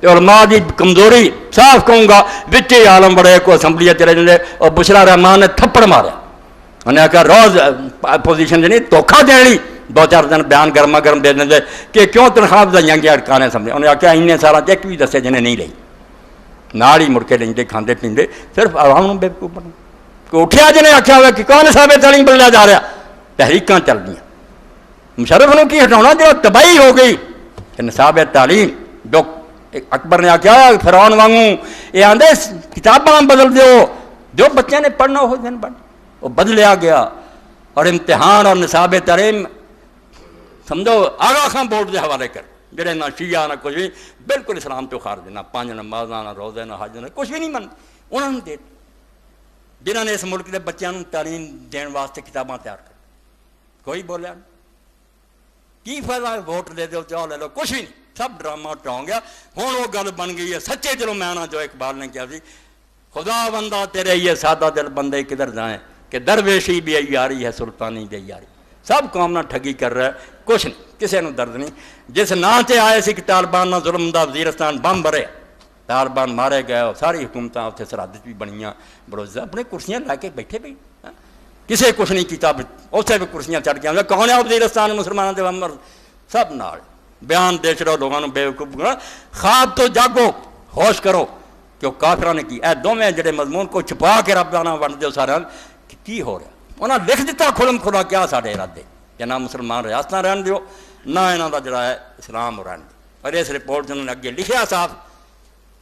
علماء دی کمزوری صاف کہوں گا، وچے عالم بڑے کو اسمبلی چلے جاندے اور بشرا رحمان نے تھپڑ مارا، انہیں آخیا روز اپوزیشن نہیں دھوکھا دینی، 2-4 دن بیان گرما گرم دے دیں کہ کیوں تنخواہ دائیں گے اٹکانے سمجھے، انہیں آخیا ان سال ایک بھی دسے جنہیں نہیں لئی، نال ہی مڑ کے لیں کھاندے پیندے، صرف عوام بے وقوف بنا کوئی اٹھیا جنہیں آخیا ہوا کہ کون صاحب تعلیم بدلیا جا رہا، تحریکاں چل دیا، مشرف نے کی ہٹانا جو تباہی ہو گئی کہ نصاب تعلیم جو اکبر نے آخیا فرعون وانگوں یہ آدھے کتاباں بدل دیو، جو بچے نے پڑھنا ہو دن پڑھ، وہ بدلیا گیا اور امتحان اور نصاب تعلیم سمجھو آغا خان بورڈ کے حوالے کر جڑے نہ شیعہ نہ کچھ بھی، بالکل اسلام تو خارج، نہ 5 نمازاں نہ روزے نہ حج نہ کچھ بھی نہیں من، انہوں نے دے جنہوں نے اس ملک کے بچوں کو تعلیم دین واسطے کتاباں تیار کر، کوئی بولیا نہیں، کی فائدہ ووٹ دے دو چاہ لے لو، کچھ بھی نہیں، سب ڈرامہ ٹاؤں گیا۔ ہوں وہ گل بن گئی ہے سچے دلوں میں آنا جو اقبال نے کیا سی، خدا بندہ تیرے یہ سادہ دل بندے کدھر جائیں کہ درویشی بھی یاری ہے سلطانی بھی یاری، سب قوم نہ ٹھگی کر رہا ہے، کچھ نہیں، کسی نے درد نہیں۔ جس نا تے آئے سی کہ طالبان نہ ظلم دا وزیرستان بم بھرے، طالبان مارے گئے، ساری حکومتیں اتنے سرحد بھی بنیاں، بروز اپنے کرسیاں لا کے بیٹھے پی، کسے کچھ نہیں کیتا، اتنے بھی کرسیاں چڑھ کے کون ہے وزیرستان مسلمانوں کے عمر، سب نال بیان دے چڑھو لوگوں نے بے وقوف کرنا، خواب تو جاگو، ہوش کرو کہ کافروں نے کی، اے دونوں جڑے مضمون کو چھپا کے رب دانا ونڈ دیو سارا کی ہو رہا، انہاں لکھ دیتا کھلم کھلا کیا ساڈے ارادے کہ نہ مسلمان ریاستیں رہن دیو نہ انہاں دا جڑا ہے اسلام رہن دیو، اور اس رپورٹ انہوں نے اگے لکھیا صاحب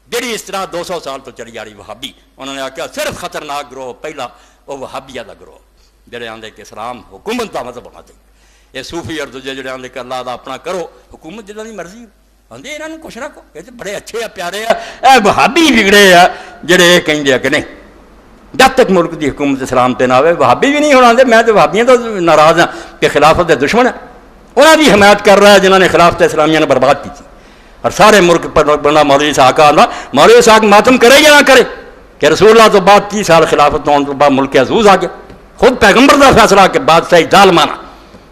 جڑی اس طرح 200 سال تو چلی آ رہی وہابی، انہوں نے آخیا صرف خطرناک گروہ پہلا وہ وہابیہ دا گروہ جڑے آندے کہ اسلام حکومت دا مذہب ہونا چاہیے، یہ صوفی اور دوجے جڑے آندے کہ اللہ دا اپنا کرو حکومت جدہ دی مرضی آندے انہوں نے کچھ نہ کہو، یہ بڑے اچھے ہیں پیارے ہیں، اے وہابی بگڑے ہیں جڑے یہ کہیں دے کہ نہیں جب تک ملک دی حکومت اسلام تے نہ ہوئے وہابی بھی نہیں ہونا دے، میں تو وہابیاں تو ناراض ہاں کہ خلافت دے دشمن ہیں، انہوں بھی حمایت کر رہا ہے جنہوں نے خلافت اسلامیہ نے برباد کی تھی، اور سارے ملک پر بنا مولوی صاحب کا آنا مولوی صاحب ماتم کرے یا نہ کرے کہ رسول اللہ تو بعد 30 سال خلافت ہونے تو بعد ملک عزوز آ گیا، خود پیغمبر کا فیصلہ کہ بادشاہی ظالمانہ،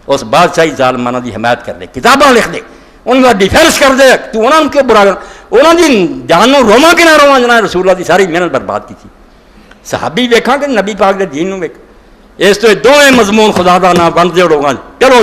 اس بادشاہی ظالمانہ دی حمایت کر دے، کتاباں لکھ دے، ان کا ڈیفینس کر دے، تو انہوں نے کیوں برا کرنا، انہوں نے جانوں روما کہ نہ روما جنہوں نے رسول اللہ دی ساری محنت برباد کی تھی، صحابی ویکھاں کہ نبی پاک دے دین نو ویکھ، اس تو دونوں مضمون خدا دا نام بن دے لوگاں چلو